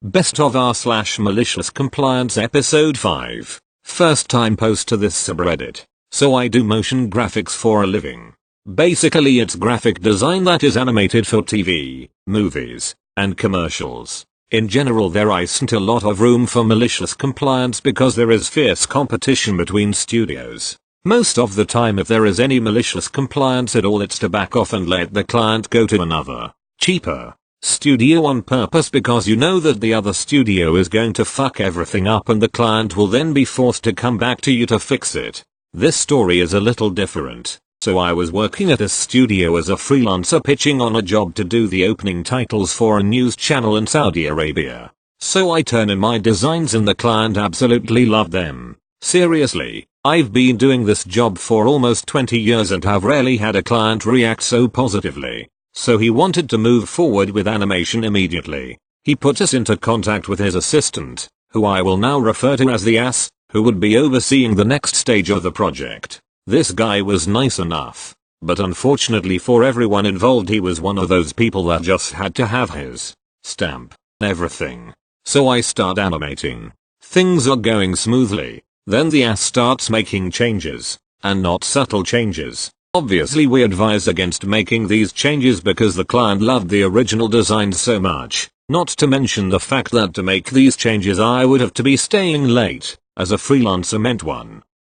Best of r slash malicious compliance episode 5. First time post to this subreddit. So I do motion graphics for a living. Basically it's graphic design that is animated for TV, movies, and commercials. In general there isn't a lot of room for malicious compliance because there is fierce competition between studios. Most of the time if there is any malicious compliance at all it's to back off and let the client go to another, cheaper studio on purpose because you know that the other studio is going to fuck everything up and the client will then be forced to come back to you to fix it. This story is a little different. So I was working at this studio as a freelancer pitching on a job to do the opening titles for a news channel in Saudi Arabia. So I turn in my designs and the client absolutely loved them. Seriously, I've been doing this job for almost 20 years and have rarely had a client react so positively. So he wanted to move forward with animation immediately. He put us into contact with his assistant, who I will now refer to as the ass, who would be overseeing the next stage of the project. This guy was nice enough, but unfortunately for everyone involved he was one of those people that just had to have his stamp, everything. So I start animating. Things are going smoothly. Then the ass starts making changes, and not subtle changes. Obviously we advise against making these changes because the client loved the original design so much, not to mention the fact that to make these changes I would have to be staying late, as a freelancer meant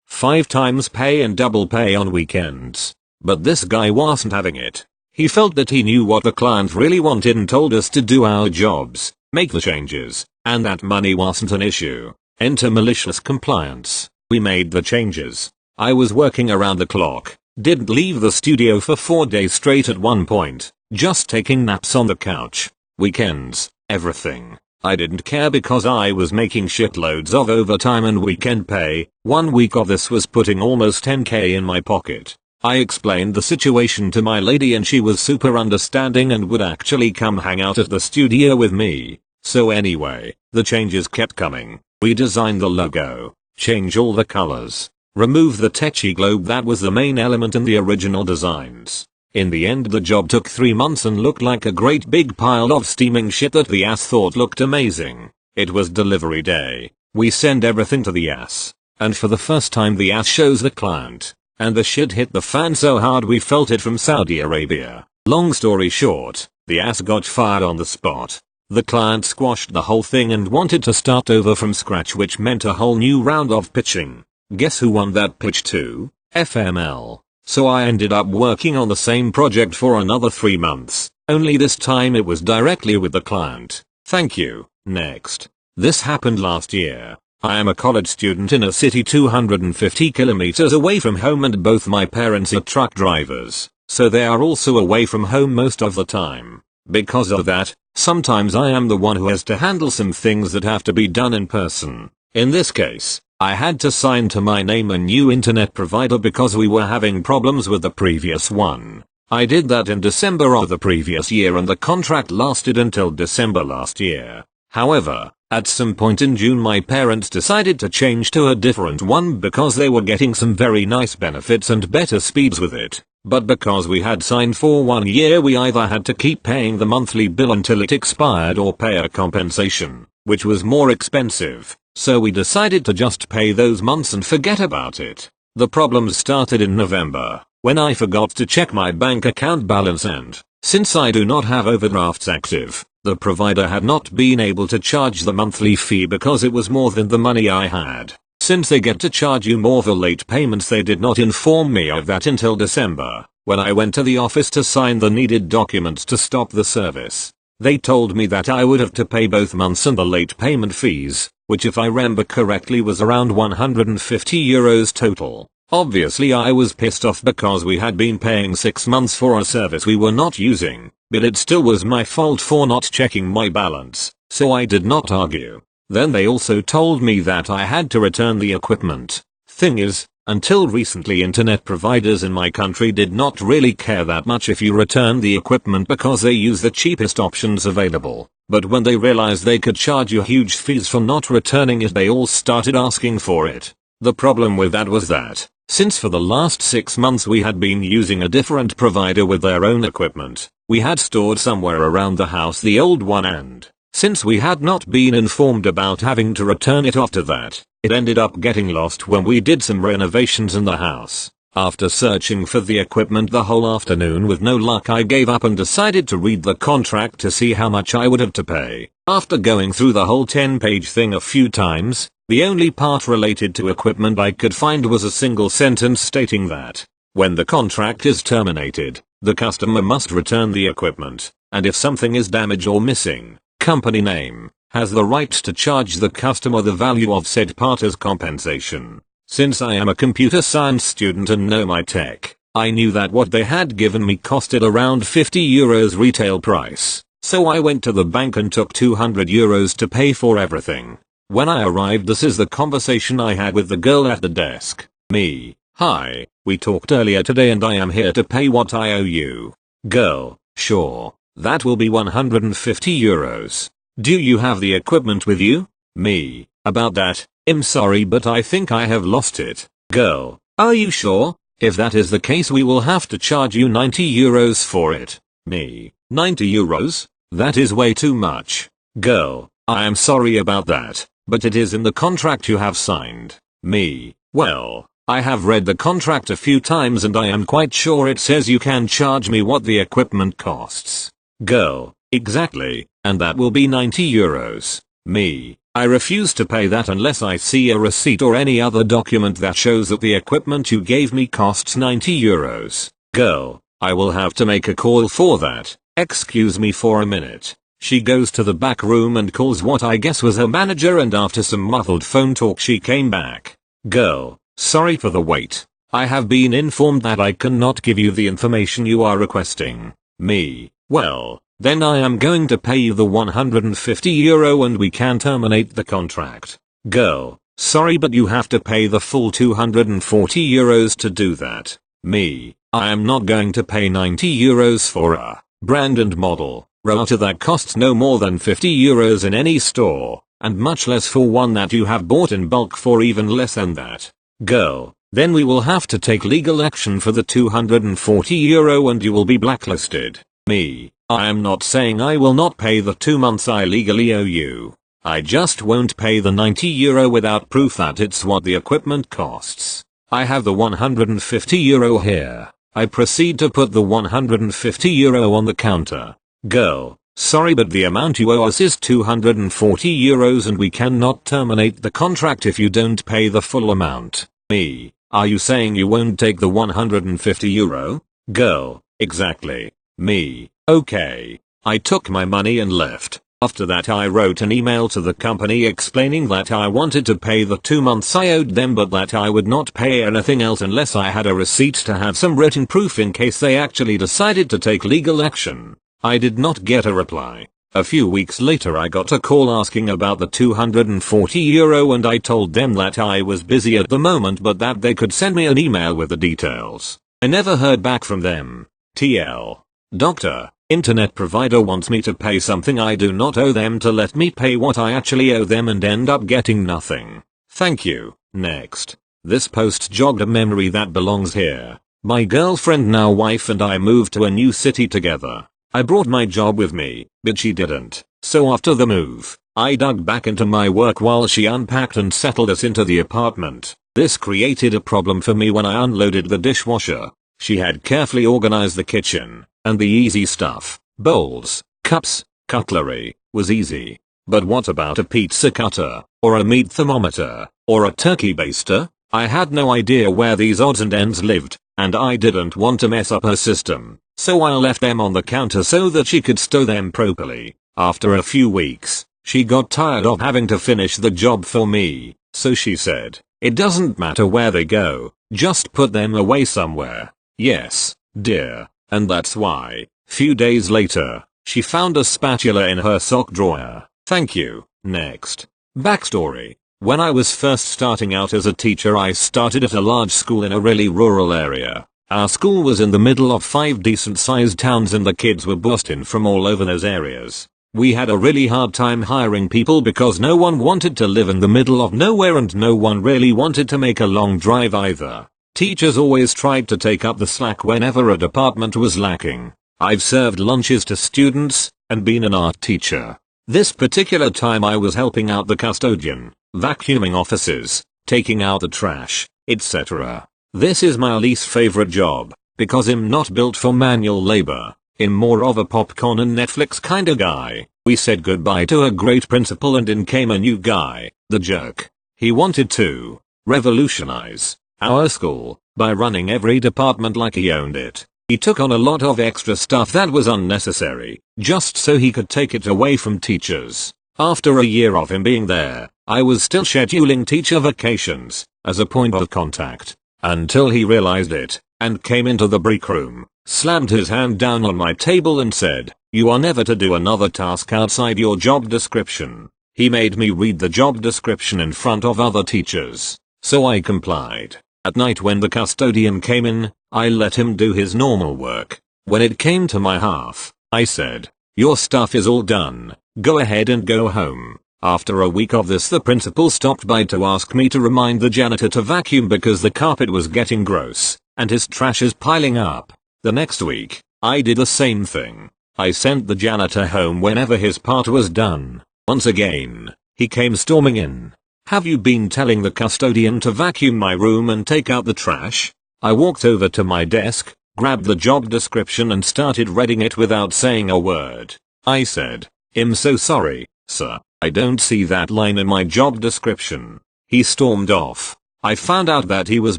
5 times pay and double pay on weekends. But this guy wasn't having it. He felt that he knew what the client really wanted and told us to do our jobs, make the changes, and that money wasn't an issue. Enter malicious compliance. We made the changes. I was working around the clock. Didn't leave the studio for 4 days straight at one point, just taking naps on the couch, weekends, everything. I didn't care because I was making shitloads of overtime and weekend pay. 1 week of this was putting almost 10k in my pocket. I explained the situation to my lady and she was super understanding and would actually come hang out at the studio with me. So anyway, the changes kept coming. We designed the logo, change all the colors, remove the techie globe that was the main element in the original designs. In the end the job took 3 months and looked like a great big pile of steaming shit that the ass thought looked amazing. It was delivery day. We send everything to the ass. And for the first time the ass shows the client. And the shit hit the fan so hard we felt it from Saudi Arabia. Long story short, the ass got fired on the spot. The client squashed the whole thing and wanted to start over from scratch, which meant a whole new round of pitching. Guess who won that pitch too? FML. So I ended up working on the same project for another 3 months, only this time it was directly with the client. Thank you. Next. This happened last year. I am a college student in a city 250 kilometers away from home and both my parents are truck drivers, so they are also away from home most of the time. Because of that, sometimes I am the one who has to handle some things that have to be done in person. In this case, I had to sign to my name a new internet provider because we were having problems with the previous one. I did that in December of the previous year and the contract lasted until December last year. However, at some point in June my parents decided to change to a different one because they were getting some very nice benefits and better speeds with it. But because we had signed for 1 year we either had to keep paying the monthly bill until it expired or pay a compensation, which was more expensive. So we decided to just pay those months and forget about it. The problems started in November, when I forgot to check my bank account balance and, since I do not have overdrafts active, the provider had not been able to charge the monthly fee because it was more than the money I had. Since they get to charge you more for late payments they did not inform me of that until December, when I went to the office to sign the needed documents to stop the service. They told me that I would have to pay both months and the late payment fees, which if I remember correctly was around €150 total. Obviously I was pissed off because we had been paying 6 months for a service we were not using, but it still was my fault for not checking my balance, so I did not argue. Then they also told me that I had to return the equipment. Thing is, until recently internet providers in my country did not really care that much if you return the equipment because they use the cheapest options available. But when they realized they could charge you huge fees for not returning it they all started asking for it. The problem with that was that, since for the last 6 months we had been using a different provider with their own equipment, we had stored somewhere around the house the old one and, Since we had not been informed about having to return it after that, it ended up getting lost when we did some renovations in the house. After searching for the equipment the whole afternoon with no luck, I gave up and decided to read the contract to see how much I would have to pay. After going through the whole 10-page thing a few times, the only part related to equipment I could find was a single sentence stating that, when the contract is terminated, the customer must return the equipment, and if something is damaged or missing, company name has the right to charge the customer the value of said part as compensation. Since I am a computer science student and know my tech, I knew that what they had given me costed around €50 retail price, so I went to the bank and took €200 to pay for everything. When I arrived, this is the conversation I had with the girl at the desk. Me: "Hi, we talked earlier today and I am here to pay what I owe you." Girl: "Sure, that will be €150. Do you have the equipment with you?" Me: "About that, I'm sorry but I think I have lost it." Girl: "Are you sure? If that is the case we will have to charge you €90 for it." Me: €90? That is way too much." Girl: "I am sorry about that, but it is in the contract you have signed." Me: "Well, I have read the contract a few times and I am quite sure it says you can charge me what the equipment costs." Girl: "Exactly, and that will be €90. Me: "I refuse to pay that unless I see a receipt or any other document that shows that the equipment you gave me costs €90. Girl: "I will have to make a call for that. Excuse me for a minute." She goes to the back room and calls what I guess was her manager, and after some muffled phone talk she came back. Girl: "Sorry for the wait. I have been informed that I cannot give you the information you are requesting." Me: "Well, then I am going to pay you the €150 and we can terminate the contract." Girl: "Sorry but you have to pay the full €240 to do that." Me: "I am not going to pay €90 for a brand and model router that costs no more than €50 in any store, and much less for one that you have bought in bulk for even less than that." Girl: "Then we will have to take legal action for the €240 and you will be blacklisted." Me: "I am not saying I will not pay the 2 months I legally owe you. I just won't pay the €90 without proof that it's what the equipment costs. I have the €150 here." I proceed to put the €150 on the counter. Girl: "Sorry but the amount you owe us is €240 and we cannot terminate the contract if you don't pay the full amount." Me: "Are you saying you won't take the €150? Girl: "Exactly." Me: "Okay." I took my money and left. After that I wrote an email to the company explaining that I wanted to pay the 2 months I owed them but that I would not pay anything else unless I had a receipt to have some written proof in case they actually decided to take legal action. I did not get a reply. A few weeks later I got a call asking about the €240 and I told them that I was busy at the moment but that they could send me an email with the details. I never heard back from them. TL: "Doctor, internet provider wants me to pay something I do not owe them to let me pay what I actually owe them and end up getting nothing. Thank you." Next. This post jogged a memory that belongs here. My girlfriend, now wife, and I moved to a new city together. I brought my job with me, but she didn't. So after the move, I dug back into my work while she unpacked and settled us into the apartment. This created a problem for me when I unloaded the dishwasher. She had carefully organized the kitchen, and the easy stuff, bowls, cups, cutlery, was easy. But what about a pizza cutter, or a meat thermometer, or a turkey baster? I had no idea where these odds and ends lived, and I didn't want to mess up her system, so I left them on the counter so that she could stow them properly. After a few weeks, she got tired of having to finish the job for me, so she said, "It doesn't matter where they go, just put them away somewhere." Yes, dear, and that's why, few days later, she found a spatula in her sock drawer. Thank you. Next. Backstory. When I was first starting out as a teacher, I started at a large school in a really rural area. Our school was in the middle of 5 decent sized towns and the kids were bussed in from all over those areas. We had a really hard time hiring people because no one wanted to live in the middle of nowhere and no one really wanted to make a long drive either. Teachers always tried to take up the slack whenever a department was lacking. I've served lunches to students and been an art teacher. This particular time I was helping out the custodian, vacuuming offices, taking out the trash, etc. This is my least favorite job, because I'm not built for manual labor. I'm more of a popcorn and Netflix kinda guy. We said goodbye to a great principal and in came a new guy, the jerk. He wanted to revolutionize our school by running every department like he owned it. He took on a lot of extra stuff that was unnecessary, just so he could take it away from teachers. After a year of him being there, I was still scheduling teacher vacations as a point of contact, until he realized it, and came into the break room, slammed his hand down on my table and said, "You are never to do another task outside your job description." He made me read the job description in front of other teachers, so I complied. At night when the custodian came in, I let him do his normal work. When it came to my half, I said, "Your stuff is all done, go ahead and go home." After a week of this, the principal stopped by to ask me to remind the janitor to vacuum because the carpet was getting gross, and his trash is piling up. The next week, I did the same thing. I sent the janitor home whenever his part was done. Once again, he came storming in. "Have you been telling the custodian to vacuum my room and take out the trash?" I walked over to my desk, grabbed the job description and started reading it without saying a word. I said, "I'm so sorry, sir. I don't see that line in my job description." He stormed off. I found out that he was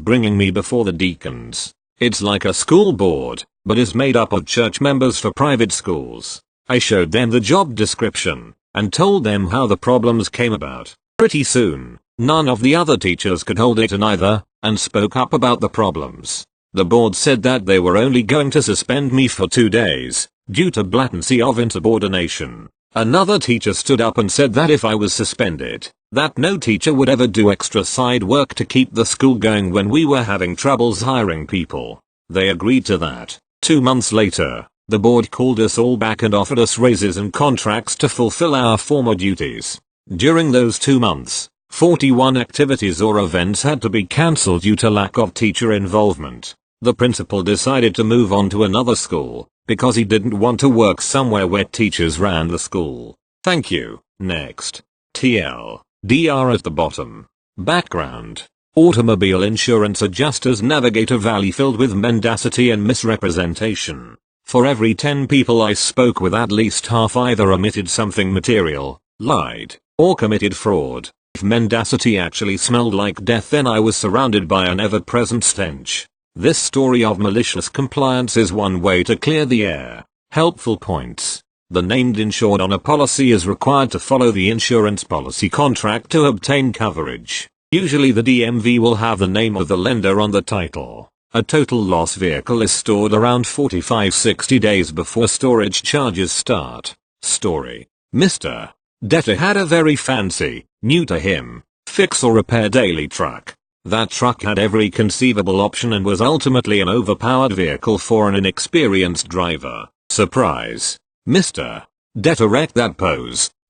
bringing me before the deacons. It's like a school board, but is made up of church members for private schools. I showed them the job description and told them how the problems came about. Pretty soon, none of the other teachers could hold it in either, and spoke up about the problems. The board said that they were only going to suspend me for 2 days, due to blatancy of insubordination. Another teacher stood up and said that if I was suspended, that no teacher would ever do extra side work to keep the school going when we were having troubles hiring people. They agreed to that. 2 months later, the board called us all back and offered us raises and contracts to fulfill our former duties. During those 2 months, 41 activities or events had to be cancelled due to lack of teacher involvement. The principal decided to move on to another school, because he didn't want to work somewhere where teachers ran the school. Thank you. Next. TLDR at the bottom. Background. Automobile insurance adjusters navigate a valley filled with mendacity and misrepresentation. For every 10 people I spoke with, at least half either omitted something material, lied, or committed fraud. If mendacity actually smelled like death, then I was surrounded by an ever-present stench. This story of malicious compliance is one way to clear the air. Helpful points. The named insured on a policy is required to follow the insurance policy contract to obtain coverage. Usually the DMV will have the name of the lender on the title. A total loss vehicle is stored around 45-60 days before storage charges start. Story. Mr. Debtor had a very fancy, new to him, fix or repair daily truck. That truck had every conceivable option and was ultimately an overpowered vehicle for an inexperienced driver. Surprise. Mr. Debtor wrecked that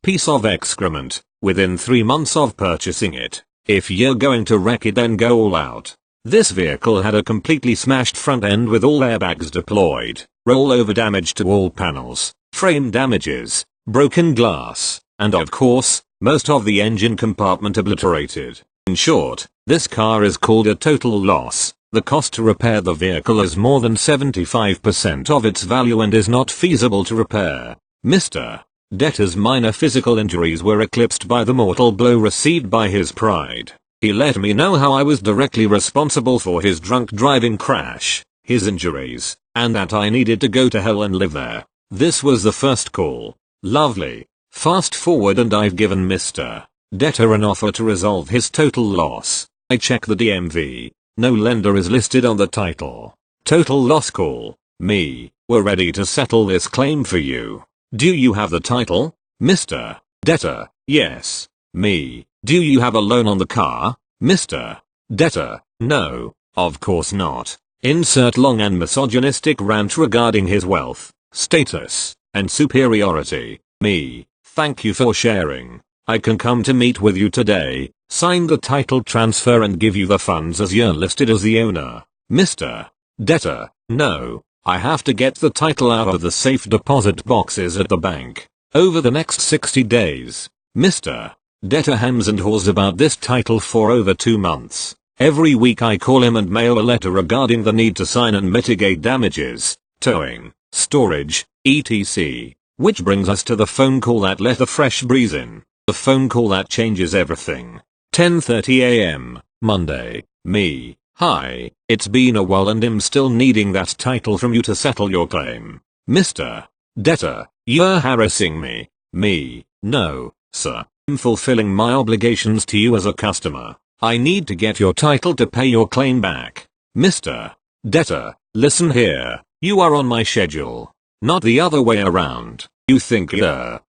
piece of excrement, within 3 months of purchasing it. If you're going to wreck it, then go all out. This vehicle had a completely smashed front end with all airbags deployed, rollover damage to all panels, frame damages, broken glass, and of course, most of the engine compartment obliterated. In short, this car is called a total loss. The cost to repair the vehicle is more than 75% of its value and is not feasible to repair. Mr. Debtor's minor physical injuries were eclipsed by the mortal blow received by his pride. He let me know how I was directly responsible for his drunk driving crash, his injuries, and that I needed to go to hell and live there. This was the first call. Lovely. Fast forward and I've given Mr. Debtor an offer to resolve his total loss. I check the DMV. No lender is listed on the title. Total loss call. Me. We're ready to settle this claim for you. Do you have the title? Mr. Debtor. Yes. Me. Do you have a loan on the car? Mr. Debtor. No, of course not. Insert long and misogynistic rant regarding his wealth, status, and superiority. Me. Thank you for sharing. I can come to meet with you today, sign the title transfer and give you the funds as you're listed as the owner. Mr. Debtor. No, I have to get the title out of the safe deposit boxes at the bank. over the next 60 days. Mr. Debtor hems and haws about this title for over 2 months. Every week I call him and mail a letter regarding the need to sign and mitigate damages, towing, storage, etc. Which brings us to the phone call that let the fresh breeze in. The phone call that changes everything. 10:30 AM, Monday. Me. Hi, it's been a while and I'm still needing that title from you to settle your claim. Mr. Debtor, you're harassing me. Me. No, sir. I'm fulfilling my obligations to you as a customer. I need to get your title to pay your claim back. Mr. Debtor, listen here. You are on my schedule. Not the other way around. You think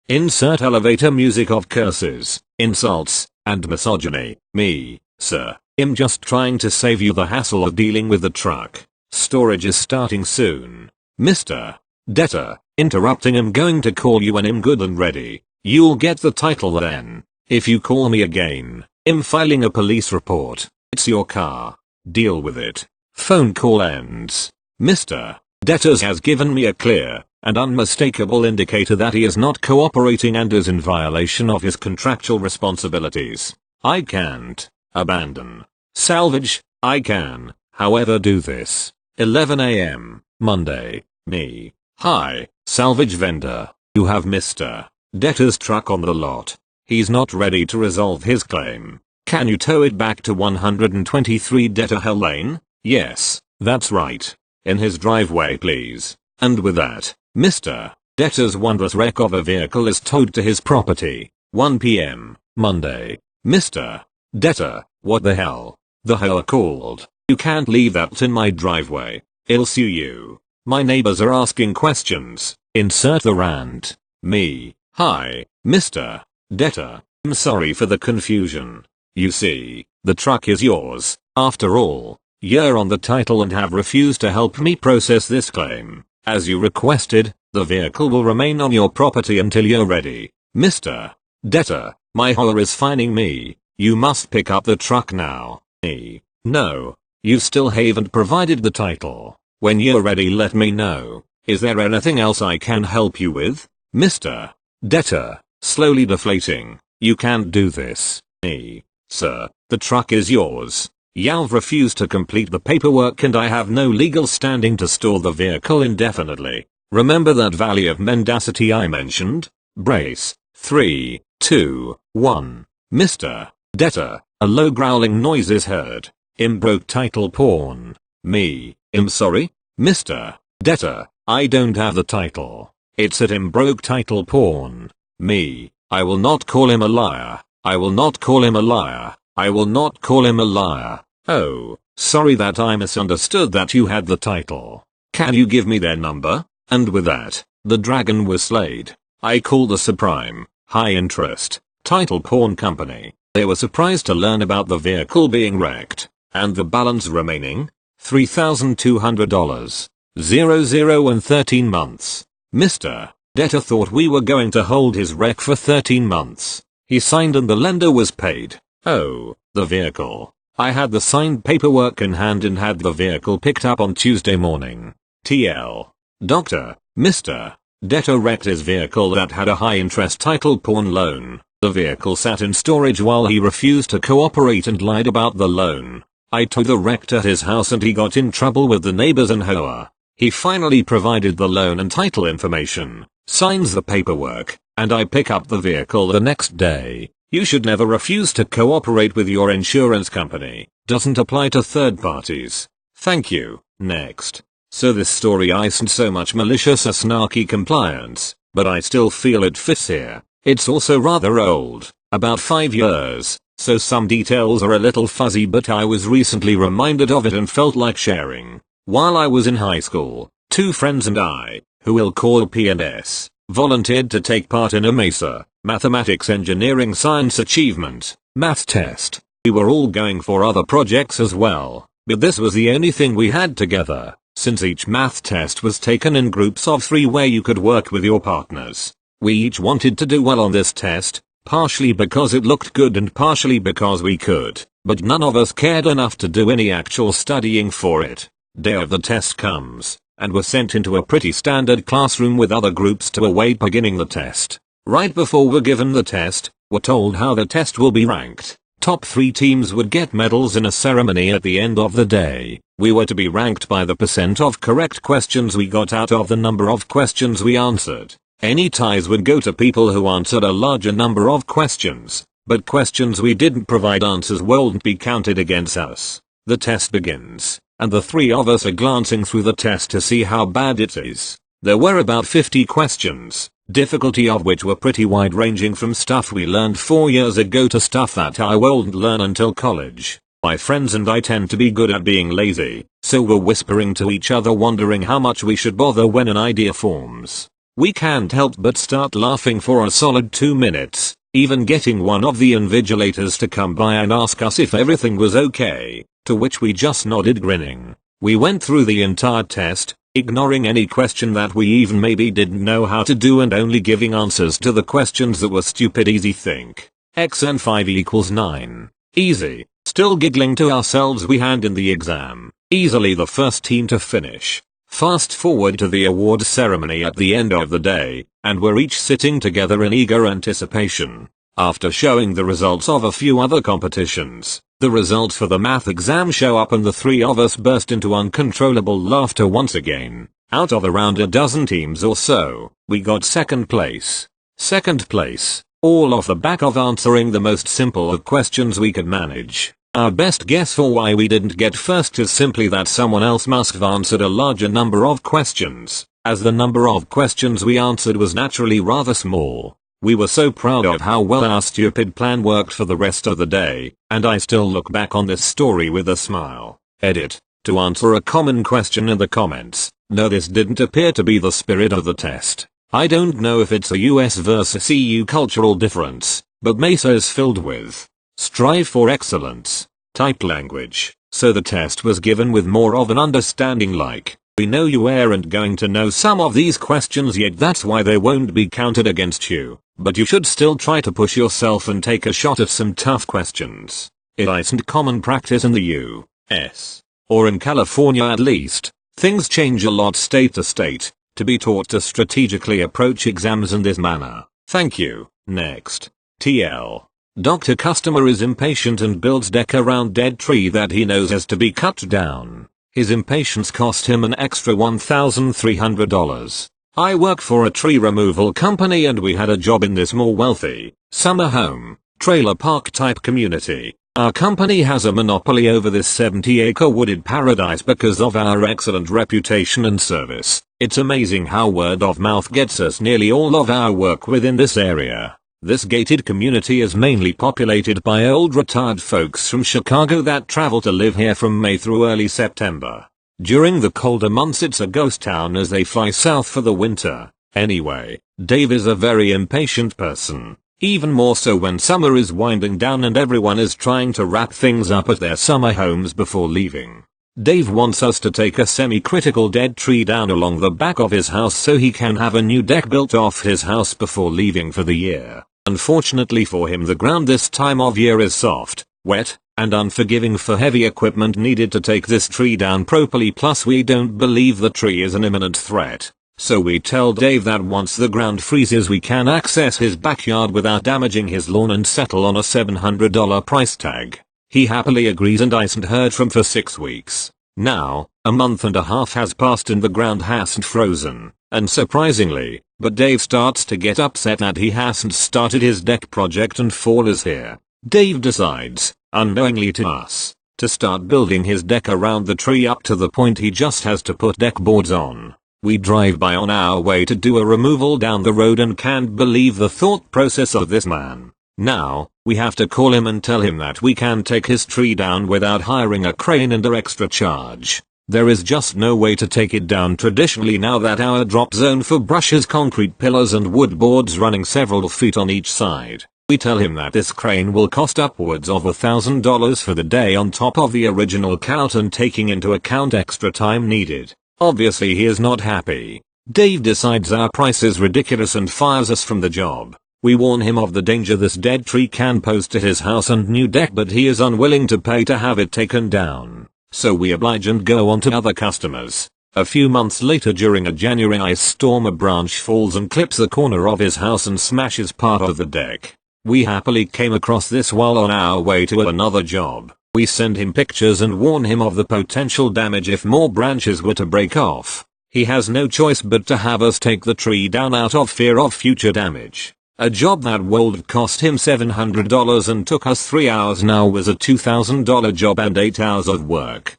insert elevator music of curses, insults, and misogyny. Me, sir, I'm just trying to save you the hassle of dealing with the truck. Storage is starting soon. Mr. Debtor, interrupting. I'm going to call you when I'm good and ready. You'll get the title then. If you call me again, I'm filing a police report. It's your car. Deal with it. Phone call ends. Mr. Debtor has given me a clear and unmistakable indicator that he is not cooperating and is in violation of his contractual responsibilities. I can't abandon. Salvage. I can, however, do this. 11 AM, Monday. Me. Hi, salvage vendor. You have Mr. Debtor's truck on the lot. He's not ready to resolve his claim. Can you tow it back to 123 Debtor Hell Lane? Yes, that's right. In his driveway, please. And with that, Mr. Debtor's wondrous wreck of a vehicle is towed to his property. 1 PM, Monday. Mr. Debtor, what the hell? The hell called? You can't leave that in my driveway. I'll sue you. My neighbors are asking questions. Insert the rant. Me. Hi, Mr. Debtor. I'm sorry for the confusion. You see, the truck is yours, after all. You're on the title and have refused to help me process this claim. As you requested, the vehicle will remain on your property until you're ready. Mr. Debtor, my horror is finding me. You must pick up the truck now. Me. No. You still haven't provided the title. When you're ready, let me know. Is there anything else I can help you with? Mr. Debtor, slowly deflating. You can't do this. Me. Sir, the truck is yours. You've refused to complete the paperwork and I have no legal standing to store the vehicle indefinitely. Remember that valley of mendacity I mentioned? Brace. 3, 2, 1. Mr. Debtor, a low growling noise is heard. Broke title porn. Me. I'm sorry? Mr. Debtor, I don't have the title. It's at broke title porn. Me. I will not call him a liar. I will not call him a liar. I will not call him a liar. Oh, sorry that I misunderstood that you had the title. Can you give me their number? And with that, the dragon was slayed. I called the subprime, high interest, title porn company. They were surprised to learn about the vehicle being wrecked, and the balance remaining, $3,200. 00 and 13 months. Mr. Debtor thought we were going to hold his wreck for 13 months. He signed and the lender was paid. Oh, the vehicle. I had the signed paperwork in hand and had the vehicle picked up on Tuesday morning. TL. Doctor, Mr. Debtor wrecked his vehicle that had a high interest title porn loan. The vehicle sat in storage while he refused to cooperate and lied about the loan. I towed the wreck to his house and he got in trouble with the neighbors and HOA. He finally provided the loan and title information, signs the paperwork, and I pick up the vehicle the next day. You should never refuse to cooperate with your insurance company. Doesn't apply to third parties. Thank you. Next. So this story isn't so much malicious or snarky compliance, but I still feel it fits here. It's also rather old, about 5 years, so some details are a little fuzzy, but I was recently reminded of it and felt like sharing. While I was in high school, 2 friends and I, who we'll call P&S, volunteered to take part in a MESA, Mathematics Engineering Science Achievement, math test. We were all going for other projects as well, but this was the only thing we had together, since each math test was taken in groups of 3 where you could work with your partners. We each wanted to do well on this test, partially because it looked good and partially because we could, but none of us cared enough to do any actual studying for it. Day of the test comes, and we're sent into a pretty standard classroom with other groups to await beginning the test. Right before we're given the test, we're told how the test will be ranked. Top 3 teams would get medals in a ceremony at the end of the day. We were to be ranked by the percent of correct questions we got out of the number of questions we answered. Any ties would go to people who answered a larger number of questions, but questions we didn't provide answers won't be counted against us. The test begins, and the 3 of us are glancing through the test to see how bad it is. There were about 50 questions, difficulty of which were pretty wide ranging from stuff we learned 4 years ago to stuff that I won't learn until college. My friends and I tend to be good at being lazy, so we're whispering to each other wondering how much we should bother when an idea forms. We can't help but start laughing for a solid 2 minutes, even getting one of the invigilators to come by and ask us if everything was okay, to which we just nodded grinning. We went through the entire test, ignoring any question that we even maybe didn't know how to do and only giving answers to the questions that were stupid easy. Think x and 5 equals 9. Easy. Still giggling to ourselves we hand in the exam. Easily the first team to finish. Fast forward to the awards ceremony at the end of the day, and we're each sitting together in eager anticipation. After showing the results of a few other competitions, the results for the math exam show up and the 3 of us burst into uncontrollable laughter once again. Out of around a dozen teams or so, we got second place. Second place, all off the back of answering the most simple of questions we could manage. Our best guess for why we didn't get first is simply that someone else must have answered a larger number of questions, as the number of questions we answered was naturally rather small. We were so proud of how well our stupid plan worked for the rest of the day, and I still look back on this story with a smile. Edit. To answer a common question in the comments, no, this didn't appear to be the spirit of the test. I don't know if it's a US versus EU cultural difference, but Mesa is filled with strive for excellence type language, so the test was given with more of an understanding like, we know you aren't going to know some of these questions yet, that's why they won't be counted against you, but you should still try to push yourself and take a shot at some tough questions. It isn't common practice in the US, or in California at least. Things change a lot state to state, to be taught to strategically approach exams in this manner. Thank you. Next. TL. Dr. Customer is impatient and builds deck around dead tree that he knows has to be cut down. His impatience cost him an extra $1,300. I work for a tree removal company and we had a job in this more wealthy, summer home, trailer park type community. Our company has a monopoly over this 70-acre wooded paradise because of our excellent reputation and service. It's amazing how word of mouth gets us nearly all of our work within this area. This gated community is mainly populated by old retired folks from Chicago that travel to live here from May through early September. During the colder months it's a ghost town as they fly south for the winter. Anyway, Dave is a very impatient person. Even more so when summer is winding down and everyone is trying to wrap things up at their summer homes before leaving. Dave wants us to take a semi-critical dead tree down along the back of his house so he can have a new deck built off his house before leaving for the year. Unfortunately for him, the ground this time of year is soft, wet, and unforgiving for heavy equipment needed to take this tree down properly, plus we don't believe the tree is an imminent threat. So we tell Dave that once the ground freezes we can access his backyard without damaging his lawn and settle on a $700 price tag. He happily agrees and I hasn't heard from for 6 weeks. Now, a month and a half has passed and the ground hasn't frozen, and surprisingly, but Dave starts to get upset that he hasn't started his deck project and fall is here. Dave decides, unknowingly to us, to start building his deck around the tree up to the point he just has to put deck boards on. We drive by on our way to do a removal down the road and can't believe the thought process of this man. Now, we have to call him and tell him that we can take his tree down without hiring a crane and an extra charge. There is just no way to take it down traditionally now that our drop zone for brush is concrete pillars and wood boards running several feet on each side. We tell him that this crane will cost upwards of $1,000 for the day on top of the original count and taking into account extra time needed. Obviously he is not happy. Dave decides our price is ridiculous and fires us from the job. We warn him of the danger this dead tree can pose to his house and new deck, but he is unwilling to pay to have it taken down. So we oblige and go on to other customers. A few months later during a January ice storm, a branch falls and clips the corner of his house and smashes part of the deck. We happily came across this while on our way to another job. We send him pictures and warn him of the potential damage if more branches were to break off. He has no choice but to have us take the tree down out of fear of future damage. A job that would have cost him $700 and took us 3 hours now was a $2,000 job and 8 hours of work.